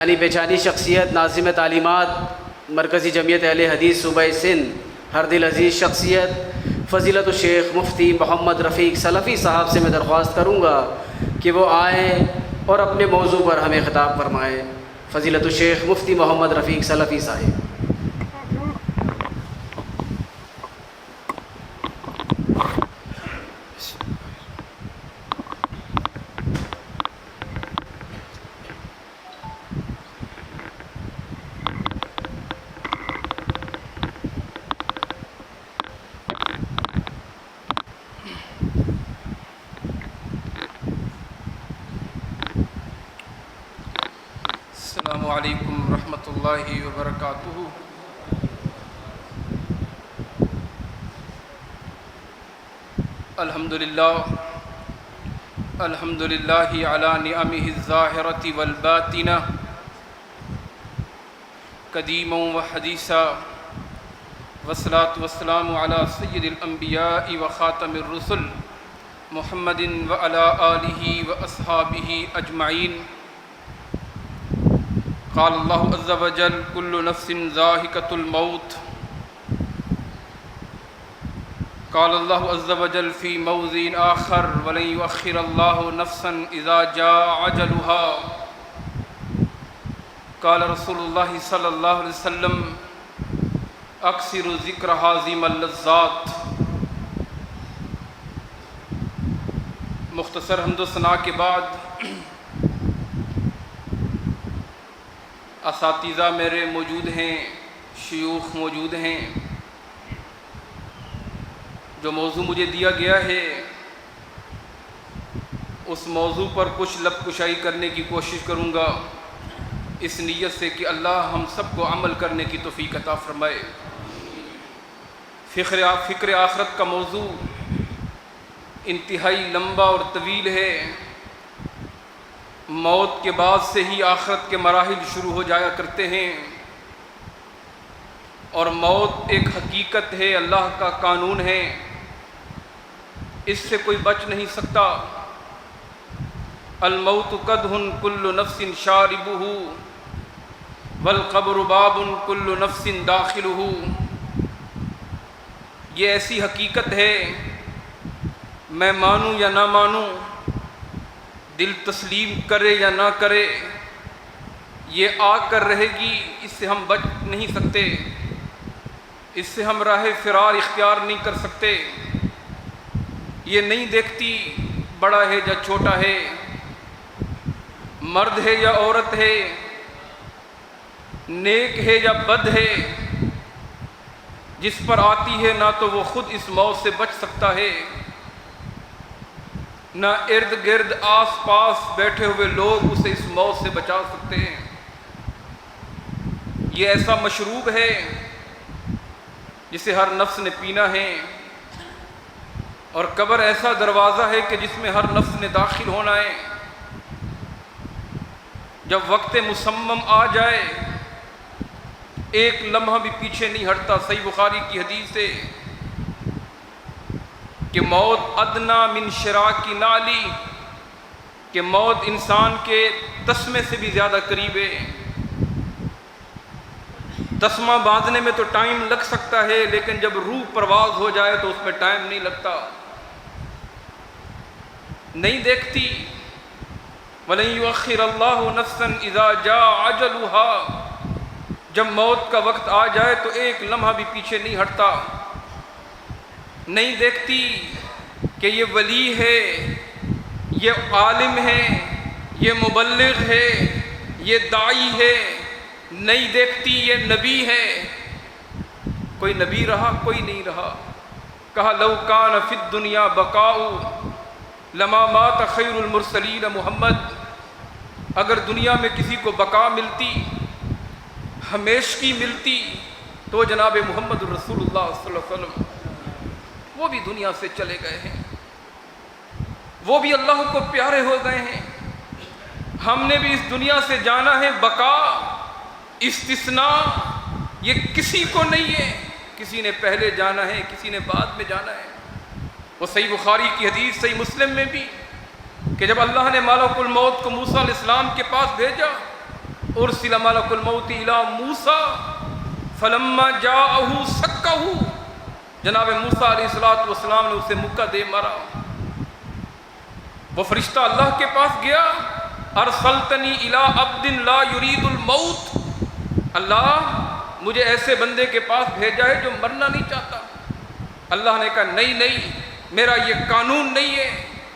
یعنی پہچانی شخصیت، ناظم تعلیمات، مرکزی جمعیت اہل حدیث صوبہ سندھ، ہر دل عزیز شخصیت فضیلت الشیخ مفتی محمد رفیق سلفی صاحب سے میں درخواست کروں گا کہ وہ آئیں اور اپنے موضوع پر ہمیں خطاب فرمائیں۔ فضیلت الشیخ مفتی محمد رفیق سلفی صاحب۔ السلام علیکم ورحمۃ اللہ وبرکاتہ۔ الحمد للہ علی نعمہ الظاہرۃ والباطنہ قدیما وحدیثا والصلاۃ والسلام علی سید الانبیاء وخاتم الرسل محمد وعلی آلہ واصحابہ اجمعین۔ قال اللہ عز وجل کل نفس ذائقۃ الموت۔ قال اللہ عز وجل فی موضع آخر ولن یؤخر اللہ نفسا اذا جاء اجلها۔ قال رسول اللہ صلی اللہ علیہ وسلم اکثر ذکر ہاضم اللذات۔ مختصر حمد و ثناء کے بعد اساتذہ میرے موجود ہیں، شیوخ موجود ہیں۔ جو موضوع مجھے دیا گیا ہے اس موضوع پر کچھ لب کشائی کرنے کی کوشش کروں گا، اس نیت سے کہ اللہ ہم سب کو عمل کرنے کی توفیق عطا فرمائے۔ فکر آخرت کا موضوع انتہائی لمبا اور طویل ہے۔ موت کے بعد سے ہی آخرت کے مراحل شروع ہو جایا کرتے ہیں، اور موت ایک حقیقت ہے، اللہ کا قانون ہے، اس سے کوئی بچ نہیں سکتا۔ الموت قدح کل نفس شاربہ والقبر باب کل نفس داخلہ۔ یہ ایسی حقیقت ہے، میں مانوں یا نہ مانوں، دل تسلیم کرے یا نہ کرے، یہ آ کر رہے گی، اس سے ہم بچ نہیں سکتے، اس سے ہم راہ فرار اختیار نہیں کر سکتے۔ یہ نہیں دیکھتی بڑا ہے یا چھوٹا ہے، مرد ہے یا عورت ہے، نیک ہے یا بد ہے، جس پر آتی ہے نہ تو وہ خود اس موت سے بچ سکتا ہے، نہ ارد گرد آس پاس بیٹھے ہوئے لوگ اسے اس موت سے بچا سکتے ہیں۔ یہ ایسا مشروب ہے جسے ہر نفس نے پینا ہے، اور قبر ایسا دروازہ ہے کہ جس میں ہر نفس نے داخل ہونا ہے۔ جب وقت مسمم آ جائے ایک لمحہ بھی پیچھے نہیں ہٹتا۔ صحیح بخاری کی حدیث ہے کہ موت ادنا من شراک نعلی، کہ موت انسان کے تسمے سے بھی زیادہ قریب ہے۔ تسمہ باندھنے میں تو ٹائم لگ سکتا ہے، لیکن جب روح پرواز ہو جائے تو اس میں ٹائم نہیں لگتا۔ نہیں دیکھتی وَلَن يُؤَخِّرَ اللَّهُ نَفْسًا إِذَا جَاءَ أَجَلُهَا، جب موت کا وقت آ جائے تو ایک لمحہ بھی پیچھے نہیں ہٹتا۔ نہیں دیکھتی کہ یہ ولی ہے، یہ عالم ہے، یہ مبلغ ہے، یہ داعی ہے۔ نہیں دیکھتی یہ نبی ہے۔ کوئی نبی رہا، کوئی نہیں رہا۔ کہا لو کان فی الدنیا بقاء لما مات خیر المرسلین محمد، اگر دنیا میں کسی کو بقا ملتی، ہمیشگی ملتی، تو جناب محمد رسول اللہ صلی اللہ علیہ وسلم، وہ بھی دنیا سے چلے گئے ہیں، وہ بھی اللہ کو پیارے ہو گئے ہیں۔ ہم نے بھی اس دنیا سے جانا ہے۔ بقا، استثناء، یہ کسی کو نہیں ہے، کسی نے پہلے جانا ہے، کسی نے بعد میں جانا ہے۔ وہ صحیح بخاری کی حدیث، صحیح مسلم میں بھی، کہ جب اللہ نے ملک الموت کو موسیٰ علیہ السلام کے پاس بھیجا ارسل ملک الموت الی موسیٰ فلما جاءہ سکہ، جناب موسیٰ علیہ السلام نے اسے مکہ دے مارا۔ وہ فرشتہ اللہ کے پاس گیا، ارسلتنی الی عبد لا یرید الموت، اللہ مجھے ایسے بندے کے پاس بھیجا ہے جو مرنا نہیں چاہتا۔ اللہ نے کہا نہیں نہیں، میرا یہ قانون نہیں ہے،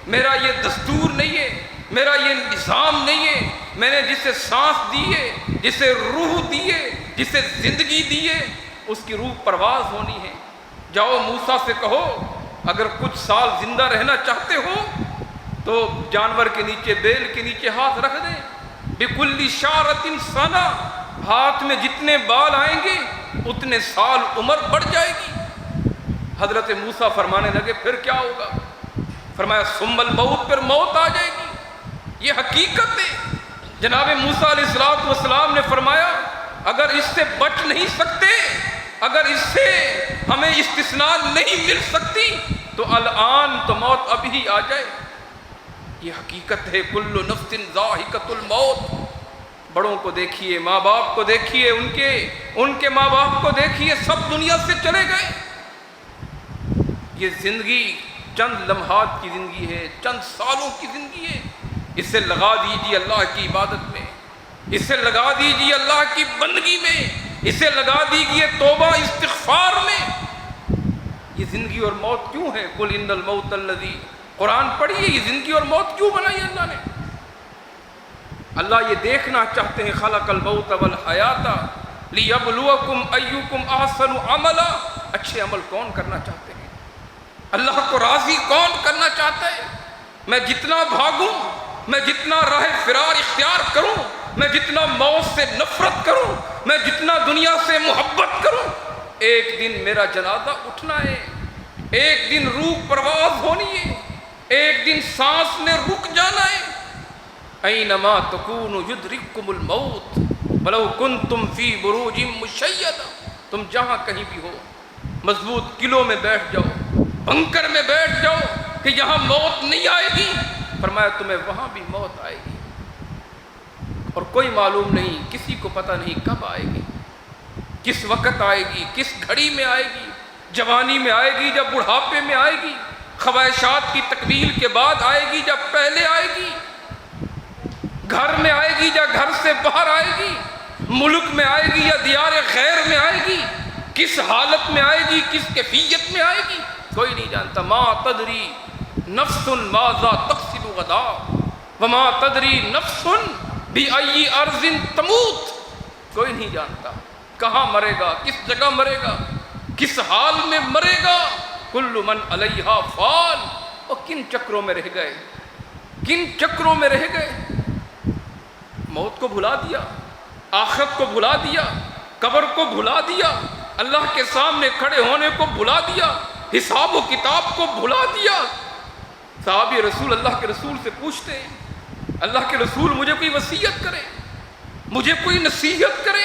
میرا یہ دستور نہیں ہے، میرا یہ نظام نہیں ہے۔ میں نے جسے سانس دی ہے، جسے روح دی ہے، جسے زندگی دی ہے، اس کی روح پرواز ہونی ہے۔ جاؤ موسیٰ سے کہو اگر کچھ سال زندہ رہنا چاہتے ہو تو جانور کے نیچے، بیل کے نیچے ہاتھ رکھ دیں، بِكُلِّ شَعْرَةٍ سَنَةٍ، ہاتھ میں جتنے بال آئیں گے اتنے سال عمر بڑھ جائے گی۔ حضرت موسیٰ فرمانے لگے پھر کیا ہوگا؟ فرمایا ثم الموت، پھر موت آ جائے گی۔ یہ حقیقت ہے۔ جناب موسیٰ علیہ السلام نے فرمایا اگر اس سے بچ نہیں سکتے، اگر اس سے ہمیں استثناء نہیں مل سکتی تو الآن تو موت ابھی آ جائے۔ یہ حقیقت ہے، کل نفس ذائقۃ الموت۔ بڑوں کو دیکھیے، ماں باپ کو دیکھیے، ان کے ماں باپ کو دیکھیے، سب دنیا سے چلے گئے۔ یہ زندگی چند لمحات کی زندگی ہے، چند سالوں کی زندگی ہے۔ اسے لگا دیجیے اللہ کی عبادت میں، اسے لگا دیجیے اللہ کی بندگی میں، اسے لگا دیجیے توبہ استغفار میں۔ یہ زندگی اور موت کیوں ہے؟ قل ان الموت الذی، قرآن پڑھیے، یہ زندگی اور موت کیوں بنائی اللہ نے؟ اللہ یہ دیکھنا چاہتے ہیں خلق الموت والحیات لیبلوکم ایکم احسن عملا، اچھے عمل کون کرنا چاہتے ہیں؟ اللہ کو راضی کون کرنا چاہتا ہے؟ میں جتنا بھاگوں، میں جتنا راہ فرار اختیار کروں، میں جتنا موت سے نفرت کروں، میں جتنا دنیا سے محبت کروں، ایک دن میرا جنازہ اٹھنا ہے، ایک دن روح پرواز ہونی ہے، ایک دن سانس نے رک جانا ہے۔ اینما تکونوا یدرککم الموت ولو کنتم فی بروج مشیدہ، تم جہاں کہیں بھی ہو، مضبوط قلعوں میں بیٹھ جاؤ، بنکر میں بیٹھ جاؤ کہ یہاں موت نہیں آئے گی۔ فرمایا تمہیں وہاں بھی موت آئے گی، اور کوئی معلوم نہیں، کسی کو پتہ نہیں کب آئے گی، کس وقت آئے گی، کس گھڑی میں آئے گی، جوانی میں آئے گی، جب بڑھاپے میں آئے گی، خواہشات کی تکمیل کے بعد آئے گی، جب پہلے آئے گی، گھر میں آئے گی یا گھر سے باہر آئے گی، ملک میں آئے گی یا دیار غیر میں آئے گی، کس حالت میں آئے گی، کس کیفیت میں آئے گی، کوئی نہیں جانتا۔ ما تدری نفس ماذا تکسب غدا وما تدری نفس بأی ارض تموت، کوئی نہیں جانتا کہاں مرے گا، کس جگہ مرے گا، کس حال میں مرے گا۔ کل من علیہا فان، اور کن چکروں میں رہ گئے، کن چکروں میں رہ گئے۔ موت کو بھلا دیا، آخرت کو بھلا دیا، قبر کو بھلا دیا، اللہ کے سامنے کھڑے ہونے کو بھلا دیا، حساب و کتاب کو بھلا دیا۔ صحابی رسول اللہ کے رسول سے پوچھتے ہیں اللہ کے رسول مجھے کوئی وصیت کرے، مجھے کوئی نصیحت کرے،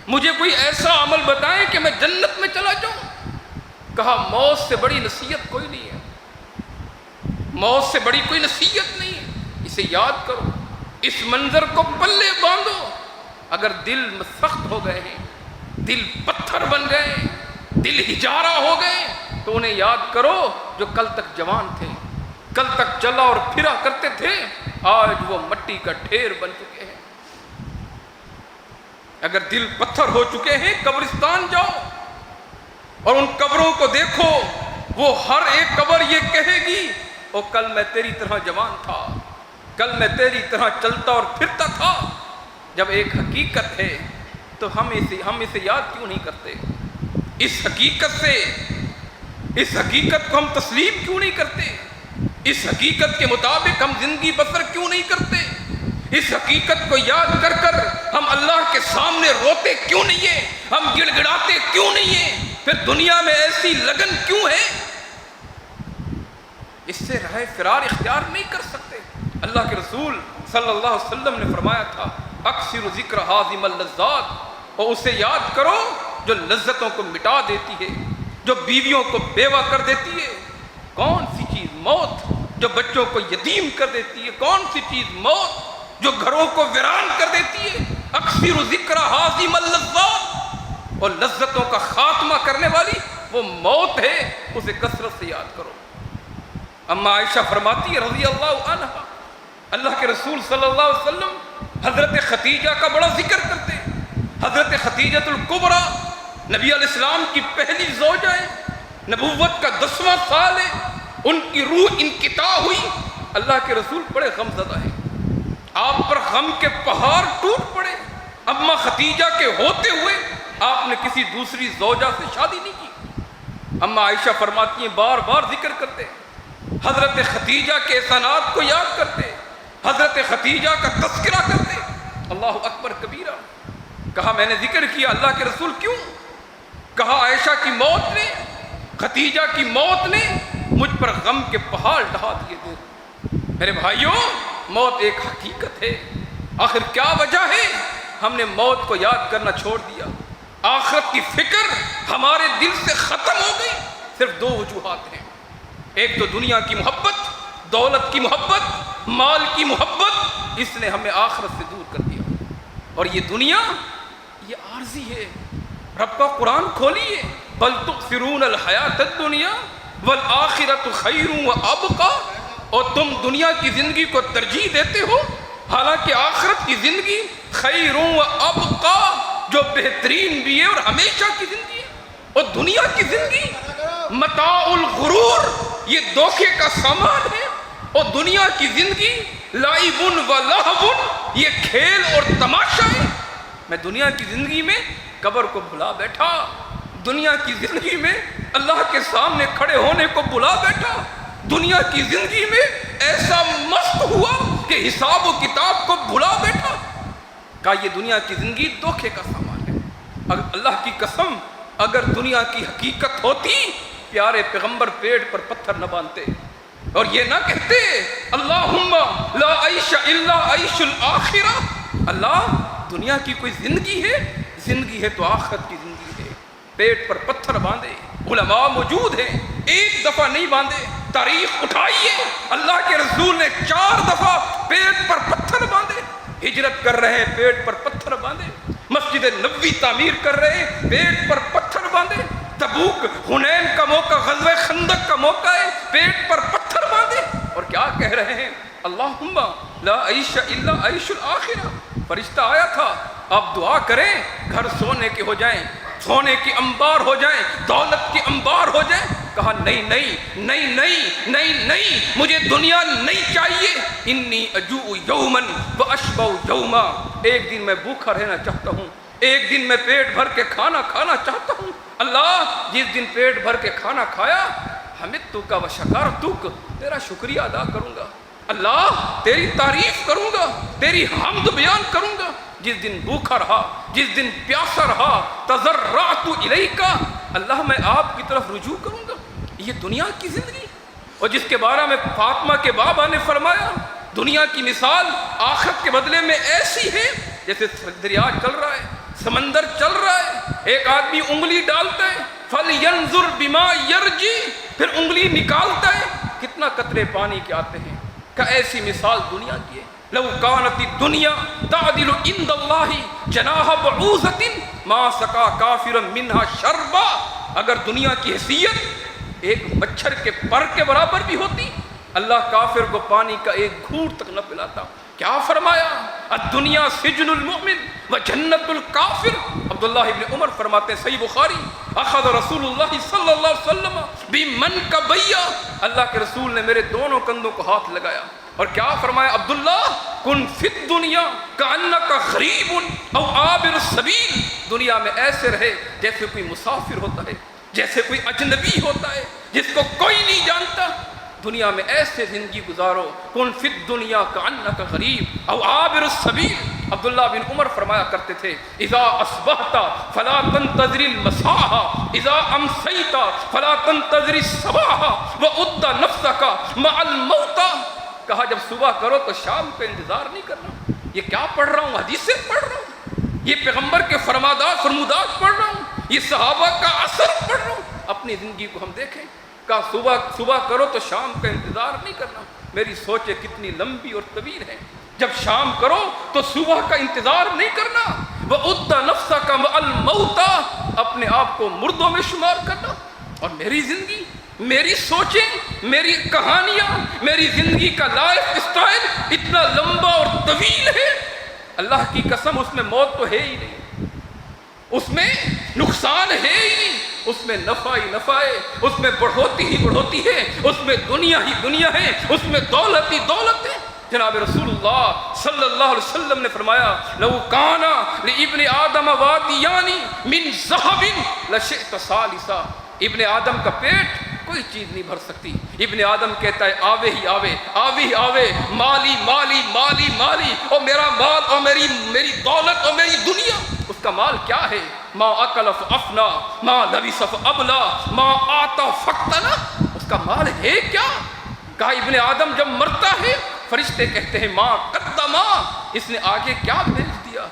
مجھے کوئی ایسا عمل بتائیں کہ میں جنت میں چلا جاؤں۔ کہا موت سے بڑی نصیحت کوئی نہیں ہے، موت سے بڑی کوئی نصیحت نہیں ہے، اسے یاد کرو، اس منظر کو پلے باندھو۔ اگر دل سخت ہو گئے ہیں، دل پتھر بن گئے ہیں، دل ہجارہ ہو گئے تو انہیں یاد کرو جو کل تک جوان تھے، کل تک چلا اور پھرا کرتے تھے، آج وہ مٹی کا ڈھیر بن چکے ہیں۔ اگر دل پتھر ہو چکے ہیں، قبرستان جاؤ اور ان قبروں کو دیکھو، وہ ہر ایک قبر یہ کہے گی او کل میں تیری طرح جوان تھا، کل میں تیری طرح چلتا اور پھرتا تھا۔ جب ایک حقیقت ہے تو ہم اسے یاد کیوں نہیں کرتے؟ اس حقیقت کو ہم تسلیم کیوں نہیں کرتے؟ اس حقیقت کے مطابق ہم زندگی بسر کیوں نہیں کرتے؟ اس حقیقت کو یاد کر کر ہم اللہ کے سامنے روتے کیوں نہیں ہیں؟ ہم گڑ گڑاتے کیوں نہیں ہیں؟ پھر دنیا میں ایسی لگن کیوں ہے؟ اس سے راہ فرار اختیار نہیں کر سکتے۔ اللہ کے رسول صلی اللہ علیہ وسلم نے فرمایا تھا اکثر ذکر ہاضم اللذات، اور اسے یاد کرو جو لذتوں کو مٹا دیتی ہے، جو بیویوں کو بیوہ کر دیتی ہے۔ کون سی چیز؟ موت۔ جو بچوں کو یتیم کر دیتی ہے۔ کون سی چیز؟ موت۔ جو گھروں کو ویران کر دیتی ہے۔ تکثر ذکر حازم اللذات، اور لذتوں کا خاتمہ کرنے والی وہ موت ہے، اسے کثرت سے یاد کرو۔ اما عائشہ فرماتی ہے رضی اللہ عنہ، اللہ کے رسول صلی اللہ علیہ وسلم حضرت ختیجہ کا بڑا ذکر کرتے ہیں۔ حضرت ختیجۃ الکبریٰ نبی علیہ السلام کی پہلی زوجہ ہے، نبوت کا 10واں سال ہے، ان کی روح انقطاع ہوئی، اللہ کے رسول بڑے غم زدہ ہیں، آپ پر غم کے پہاڑ ٹوٹ پڑے۔ اما ختیجہ کے ہوتے ہوئے آپ نے کسی دوسری زوجہ سے شادی نہیں کی۔ اما عائشہ فرماتی ہیں بار بار ذکر کرتے، حضرت ختیجہ کے احسانات کو یاد کرتے، حضرت ختیجہ کا تذکرہ کرتے۔ اللہ اکبر کبیرہ۔ کہا میں نے ذکر کیا، اللہ کے رسول کیوں؟ کہا عائشہ کی موت نے، ختیجہ کی موت نے مجھ پر غم کے پہاڑ ڈھا دیے تھے۔ میرے بھائیوں، موت ایک حقیقت ہے۔ آخر کیا وجہ ہے ہم نے موت کو یاد کرنا چھوڑ دیا؟ آخرت کی فکر ہمارے دل سے ختم ہو گئی۔ صرف 2 وجوہات ہیں، ایک تو دنیا کی محبت، دولت کی محبت، مال کی محبت، اس نے ہمیں آخرت سے دور کر دیا۔ اور یہ دنیا یہ عارضی ہے۔ رب کا قرآن کھولیے، بل تؤثرون الحیات الدنیا والآخرۃ خیر وابقیٰ، اور تم دنیا کی زندگی کو ترجیح دیتے ہو، حالانکہ آخرت کی زندگی خیر وابقیٰ، جو بہترین بھی ہے اور ہمیشہ کی زندگی ہے۔ اور دنیا کی زندگی متاع الغرور، یہ دھوکے کا سامان ہے، اور دنیا کی زندگی لعب و لہو، یہ کھیل اور تماشا ہے۔ میں دنیا کی زندگی میں قبر کو بھلا بیٹھا، دنیا کی زندگی میں اللہ کے سامنے کھڑے ہونے کو بھلا بیٹھا، دنیا کی زندگی میں ایسا مست ہوا کہ حساب و کتاب کو بھلا بیٹھا۔ کہا یہ دنیا کی زندگی دھوکے کا سامان ہے۔ اللہ کی قسم، اگر دنیا کی حقیقت ہوتی پیارے پیغمبر پیٹ پر پتھر نہ باندھتے اور یہ نہ کہتے اللہم لا عیش الا عیش الآخرہ، اللہ دنیا کی کوئی زندگی ہے؟ زندگی ہے تو آخرت کی زندگی ہے۔ پیٹ پر پتھر باندھے، علماء موجود ہیں، ایک دفعہ نہیں باندھے، تاریخ اٹھائیے، اللہ کے رسول نے 4 دفعہ پیٹ پر پتھر باندھے، ہجرت کر رہے ہیں پیٹ پر پتھر باندھے، مسجد نبوی تعمیر کر رہے ہیں پیٹ پر پتھر باندھے، تبوک حنین کا موقع، غزوہ خندق کا موقع ہے، پیٹ پر پتھر باندھے، اور کیا کہہ رہے ہیں اللہم لا عیش الا عیش الآخرہ۔ فرشتہ آیا تھا، آپ دعا کریں گھر سونے کے ہو جائیں، سونے کی انبار ہو جائیں، دولت کی انبار ہو جائیں۔ کہا نہیں نہیں نہیں نہیں نہیں نہیں، مجھے دنیا نہیں چاہیے۔ انی اجوع یوما واشبع یوما، ایک دن میں بھوکا رہنا چاہتا ہوں، ایک دن میں پیٹ بھر کے کھانا کھانا چاہتا ہوں۔ اللہ جس دن پیٹ بھر کے کھانا کھایا، حمدتک و شکرتک، تیرا شکریہ ادا کروں گا، اللہ تیری تعریف کروں گا، تیری حمد بیان کروں گا۔ جس دن بھوکا رہا، جس دن پیاسا رہا، تضرعت الیک، اللہ میں آپ کی طرف رجوع کروں گا۔ یہ دنیا کی زندگی، اور جس کے بارے میں فاطمہ کے بابا نے فرمایا دنیا کی مثال آخرت کے بدلے میں ایسی ہے جیسے دریا چل رہا ہے، سمندر چل رہا ہے، ایک آدمی انگلی ڈالتا ہے فَلْيَنْظُرْ بِمَا يَرْجِي، پھر انگلی نکالتا ہے، کتنا قطرے پانی کے آتے ہیں۔ کہ ایسی مثال دنیا کی ہے۔ لو كانت الدنيا تعدل عند الله جناح بعوضة ما سقى كافرا منها شربا، اگر دنیا کی حیثیت ایک مچھر کے پر کے برابر بھی ہوتی، اللہ کافر کو پانی کا ایک گھونٹ تک نہ پلاتا۔ کیا فرمایا؟ الدنیا سجن المؤمن و جنت الکافر۔ عبداللہ ابن عمر فرماتے ہیں، صحیح بخاری، اخذ رسول اللہ صلی اللہ علیہ وسلم بمنکبیہ، اللہ کے رسول نے میرے دونوں کندھوں کو ہاتھ لگایا اور کیا فرمایا؟ عبداللہ کن فی الدنیا کأنک غریب او عابر السبیل، دنیا میں ایسے رہے جیسے کوئی مسافر ہوتا ہے، جیسے کوئی اجنبی ہوتا ہے جس کو کوئی نہیں جانتا۔ دنیا میں ایسے زندگی گزارو، کن فی الدنیا کأنک غریب او عابر السبیل۔ عبداللہ بن عمر فرمایا کرتے تھے، اذا اصبحت فلا تنتظر المساء اذا امسیت فلا تنتظر الصباح وعد نفسک مع الموت۔ کہا جب صبح کرو تو شام کا انتظار نہیں کرنا۔ یہ کیا پڑھ رہا ہوں؟ حدیثیں پڑھ رہا ہوں، یہ پیغمبر کے فرمودات پڑھ رہا ہوں، یہ صحابہ کا اثر پڑھ رہا ہوں۔ اپنی زندگی کو ہم دیکھیں، کہا صبح کرو تو شام کا انتظار نہیں کرنا۔ میری سوچیں کتنی لمبی اور طویل ہیں۔ جب شام کرو تو صبح کا انتظار نہیں کرنا، وَعُدَّ نَفْسَكَ مَعَ الْمَوْتَى، اپنے آپ کو مردوں میں شمار کرنا۔ اور میری زندگی، میری سوچیں، میری کہانیاں، میری زندگی کا لائف اسٹائل اتنا لمبا اور طویل ہے، اللہ کی قسم اس میں موت تو ہے ہی نہیں، اس میں نقصان ہے ہی نہیں، اس میں نفع ہی نفع ہے، اس میں بڑھوتی ہی بڑھوتی ہے، اس میں دنیا ہی دنیا ہے، اس میں دولت ہی دولت ہے۔ جناب رسول اللہ صلی اللہ علیہ وسلم نے فرمایا لو کان لابن آدم وادیان من ذهب لشئت ثالثا، ابن آدم کا پیٹ کوئی چیز نہیں بھر سکتی۔ ابن آدم کہتا ہے آوے ہی آوے، آوے ہی آوے، مالی مالی مالی مالی، اور میرا مال اور میری دولت اور میری دنیا۔ اس کا مال کیا ہے؟ ما اکل فافنا، ما لبس فابلا، ما آتا فقتنا۔ اس کا مال ہے کیا؟ کہا ابن آدم جب مرتا ہے فرشتے کہتے ہیں ماں قدما، اس نے آگے کیا بھیج دیا؟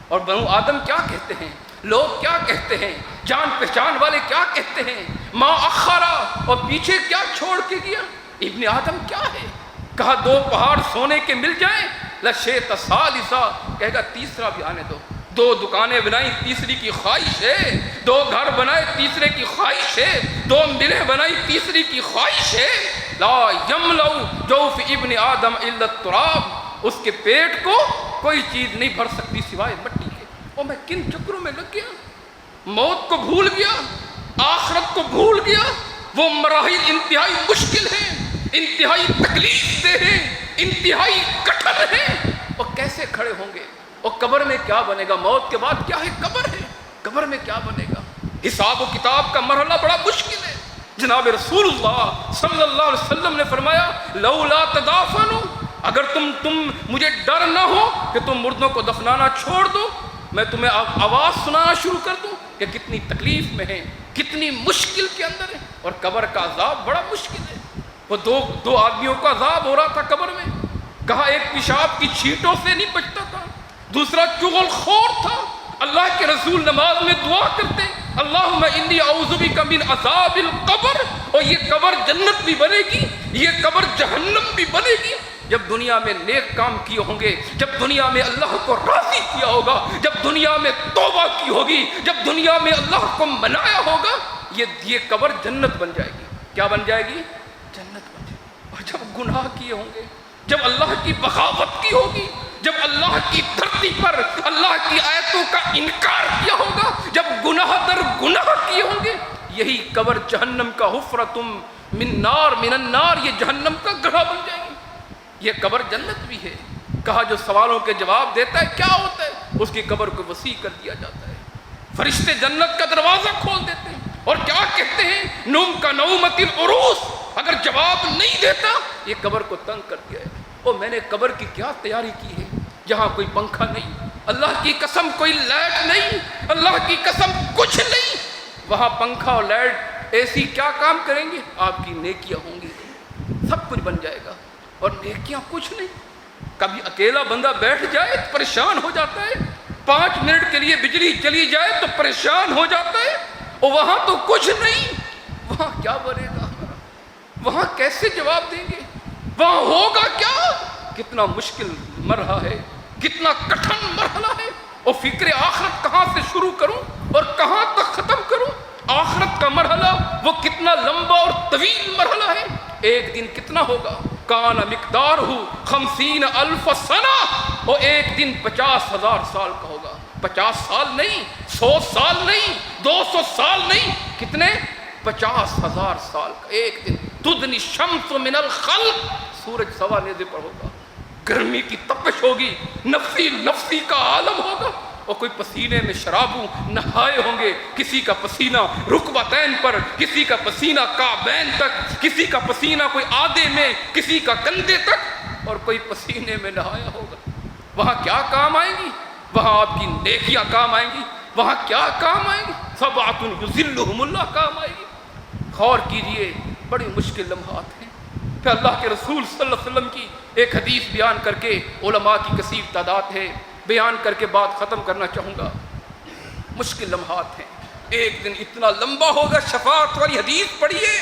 اور بنو آدم کیا کہتے ہیں، لوگ کیا کہتے ہیں، جان پہچان والے کیا کہتے ہیں، ماں اخرا، اور پیچھے کیا چھوڑ کے گیا؟ ابن آدم کیا ہے؟ کہا دو پہاڑ سونے کے مل جائیں لشئت ثالثا، کہے گا تیسرا بھی آنے دو۔ دو دکانیں بنائی تیسری کی خواہش ہے، دو گھر بنائے تیسرے کی خواہش ہے، دو ملیں بنائی تیسری کی خواہش ہے۔ لا یملؤ جوف ابن آدم الا التراب، اس کے پیٹ کو کوئی چیز نہیں بھر سکتی سوائے مٹی کے۔ اور میں کن چکروں میں لگ گیا، موت کو بھول گیا، آخرت کو بھول گیا۔ وہ مراحل انتہائی مشکل ہیں، انتہائی تکلیف دہ ہیں، انتہائی کٹھن ہیں، اور کیسے کھڑے ہوں گے؟ اور قبر میں کیا بنے گا؟ موت کے بعد کیا ہے؟ قبر ہے، قبر میں کیا بنے گا؟ حساب و کتاب کا مرحلہ بڑا مشکل ہے۔ جناب رسول اللہ صلی اللہ علیہ وسلم نے فرمایا لولا تدافنوا، اگر تم مجھے ڈر نہ ہو کہ تم مردوں کو دفنانا چھوڑ دو، میں تمہیں آواز سنانا شروع کر دوں کہ کتنی تکلیف میں ہیں، کتنی مشکل کے اندر ہے۔ اور قبر کا عذاب بڑا مشکل ہے۔ وہ دو آدمیوں کا عذاب ہو رہا تھا قبر میں، کہا ایک پیشاب کی چھینٹوں سے نہیں بچتا تھا، دوسرا چغل خور تھا۔ اللہ کے رسول نماز میں دعا کرتے اللہم انی اعوذ بک من عذاب القبر، اور یہ قبر جنت بھی بنے گی، یہ قبر جہنم بھی بنے گی۔ جب دنیا میں نیک کام کیے ہوں گے، جب دنیا میں اللہ کو راضی کیا ہوگا، جب دنیا میں توبہ کی ہوگی، جب دنیا میں اللہ کو منایا ہوگا، یہ قبر جنت بن جائے گی۔ کیا بن جائے گی؟ جنت بن جائے گی۔ اور جب گناہ کیے ہوں گے، جب اللہ کی بغاوت کی ہوگی، جب اللہ کی دھرتی پر اللہ کی آیتوں کا انکار کیا ہوگا، جب گناہ در گناہ کیے ہوں گے، یہی قبر جہنم کا حفرتم من نار من النار، یہ جہنم کا گڑھا بن جائے گی۔ یہ قبر جنت بھی ہے۔ کہا جو سوالوں کے جواب دیتا ہے کیا ہوتا ہے؟ اس کی قبر کو وسیع کر دیا جاتا ہے، فرشتے جنت کا دروازہ کھول دیتے ہیں، اور کیا کہتے ہیں نوم کا نومت العروس، اگر جواب نہیں دیتا یہ قبر کو تنگ کر دیا ہے۔ اور میں نے قبر کی کیا تیاری کی ہے، جہاں کوئی پنکھا نہیں، اللہ کی قسم کوئی لائٹ نہیں، اللہ کی قسم کچھ نہیں، وہاں پنکھا اور لائٹ اے سی کیا کام کریں گے؟ آپ کی نیکیاں ہوں گی، سب کچھ بن جائے گا، اور نیکیاں کچھ نہیں۔ کبھی اکیلا بندہ بیٹھ جائے تو پریشان ہو جاتا ہے، 5 منٹ کے لیے بجلی چلی جائے تو پریشان ہو جاتا ہے، اور وہاں تو کچھ نہیں، وہاں کیا بنے گا؟ وہاں کیسے جواب دیں گے؟ وہاں ہوگا کیا؟ کتنا مشکل مرحلہ ہے، کتنا کٹھن مرحلہ ہے۔ اور فکر آخرت کہاں سے شروع کروں اور کہاں تک ختم کروں؟ آخرت کا مرحلہ وہ کتنا لمبا اور طویل مرحلہ ہے۔ ایک دن کتنا ہوگا؟ کان مقدارہ 50,000 سنہ، اور ایک دن 50,000 سال کا ہوگا۔ 50 سال نہیں، 100 سال نہیں، 200 سال نہیں، کتنے؟ 50,000 سال کا ایک دن۔ تدنی الشمس من الخلق، سورج سوا نیزے پر ہوگا، گرمی کی تپش ہوگی، نفسی نفسی کا عالم ہوگا، اور کوئی پسینے میں شرابوں نہائے ہوں گے، کسی کا پسینہ رکبتین پر، کسی کا پسینہ کعبین تک، کسی کا پسینہ کوئی آدھے میں، کسی کا کندھے تک، اور کوئی پسینے میں نہایا ہوگا۔ وہاں کیا کام آئیں گی؟ وہاں آپ کی نیکیاں کام آئیں گی۔ وہاں کیا کام آئیں گی؟ سبعۃ یظلھم اللہ کام آئے گی۔ غور کیجئے، بڑی مشکل لمحات ہیں۔ پھر اللہ کے رسول صلی اللہ علیہ وسلم کی ایک حدیث بیان کر کے، علماء کی کثیر تعداد ہے، بیان کر کے بات ختم کرنا چاہوں گا۔ مشکل لمحات ہیں، ایک دن اتنا لمبا ہوگا، شفاعت والی حدیث پڑھیے،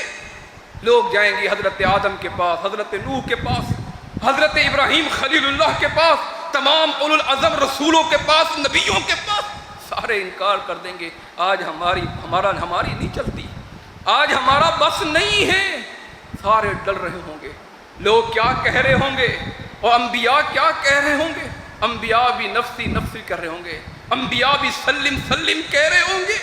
لوگ جائیں گے حضرت آدم کے پاس، حضرت نوح کے پاس، حضرت ابراہیم خلیل اللہ کے پاس، تمام اولو العزم رسولوں کے پاس، نبیوں کے پاس، سارے انکار کر دیں گے آج ہماری نہیں چلتی، آج ہمارا بس نہیں ہے. سارے ڈر رہے ہوں گے، لوگ کیا کہہ رہے ہوں گے، اور انبیاء کیا کہہ رہے ہوں گے. انبیاء بھی نفسی نفسی کر رہے ہوں گے، انبیاء بھی سلم سلم کہہ رہے ہوں گے.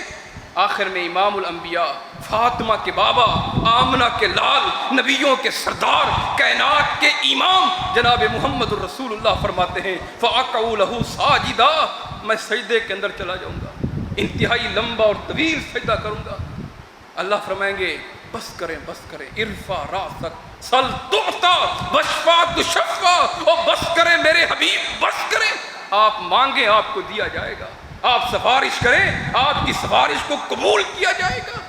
آخر میں امام الانبیاء، فاطمہ کے بابا، آمنہ کے لال، نبیوں کے سردار، کائنات کے امام جناب محمد الرسول اللہ فرماتے ہیں فَأَقْعُوا لَهُ سَاجِدًا، میں سجدے کے اندر چلا جاؤں گا، انتہائی لمبا اور طویل سجدہ کروں گا. اللہ فرمائیں گے بس کریں ارفع راسک سل تعطا واشفع تشفع، اور بس کریں میرے حبیب، بس کریں، آپ مانگیں آپ کو دیا جائے گا، آپ سفارش کریں آپ کی سفارش کو قبول کیا جائے گا.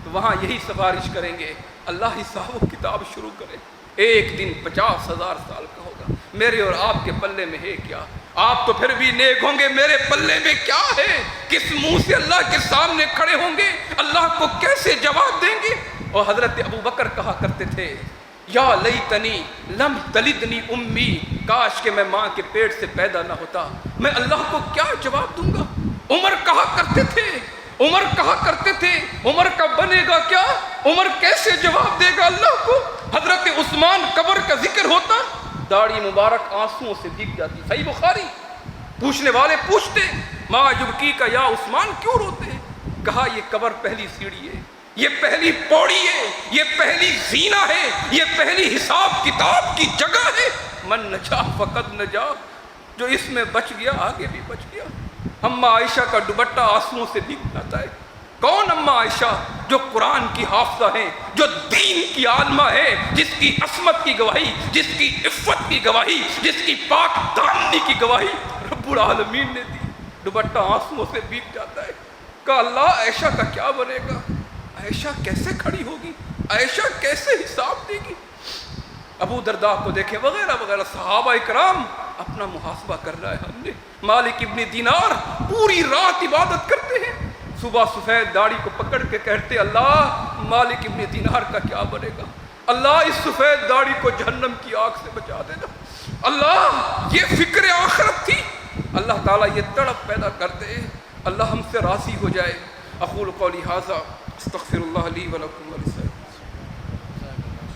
تو وہاں یہی سفارش کریں گے، اللہ حساب و کتاب شروع کرے. ایک دن 50,000 سال کا ہوگا، میرے اور آپ کے پلے میں ہے کیا؟ آپ تو پھر بھی نیک ہوں گے، میرے پلے میں کیا ہے؟ کس منہ سے اللہ کے سامنے کھڑے ہوں گے؟ اللہ کو کیسے جواب دیں گے؟ اور حضرت ابو بکر کہا کرتے تھے یا لیتنی لم تلدنی امی، کاش کہ میں ماں کے پیٹ سے پیدا نہ ہوتا، میں اللہ کو کیا جواب دوں گا؟ عمر کہا کرتے تھے عمر کا بنے گا کیا؟ عمر کیسے جواب دے گا اللہ کو؟ حضرت عثمان قبر کا ذکر ہوتا، داڑھی مبارک آنسوؤں سے بھیگ جاتی. صحیح بخاری. پوچھنے والے پوچھتے ما یبکی کا یا عثمان، کیوں روتے ہیں؟ کہا یہ قبر پہلی سیڑھی ہے، یہ پہلی پوڑی ہے، یہ پہلی زینہ ہے، یہ پہلی حساب کتاب کی جگہ ہے. من نجا فقد نجا، جو اس میں بچ گیا آگے بھی بچ گیا. اماں عائشہ کا دوپٹہ آنسوؤں سے بھیگ جاتا ہے. کون اماں عائشہ؟ جو قرآن کی حافظہ ہیں، جو دین کی عالمہ ہے، جس کی عصمت کی گواہی، جس کی عفت کی گواہی، جس کی پاک دامنی کی گواہی رب العالمین نے دی. دوپٹہ آنسوؤں سے بھیگ جاتا ہے. کہا اللہ عائشہ کا کیا بنے گا؟ عائشہ کیسے کھڑی ہوگی؟ عائشہ کیسے حساب دے گی؟ ابو درداء کو دیکھیں وغیرہ وغیرہ، صحابہ اکرام اپنا محاسبہ کر رہا ہے. ہم نے مالک ابن دینار پوری رات عبادت کرتے ہیں، صبح سفید داڑھی کو پکڑ کے کہتے اللہ مالک ابن دینار کا کیا بنے گا؟ اللہ اس سفید داڑھی کو جہنم کی آگ سے بچا دینا. اللہ یہ فکر آخرت تھی. اللہ تعالیٰ یہ تڑپ پیدا کر دے، اللہ ہم سے راضی ہو جائے. اقول قولی ھذا استغفر اللہ لی ولکم ولسائر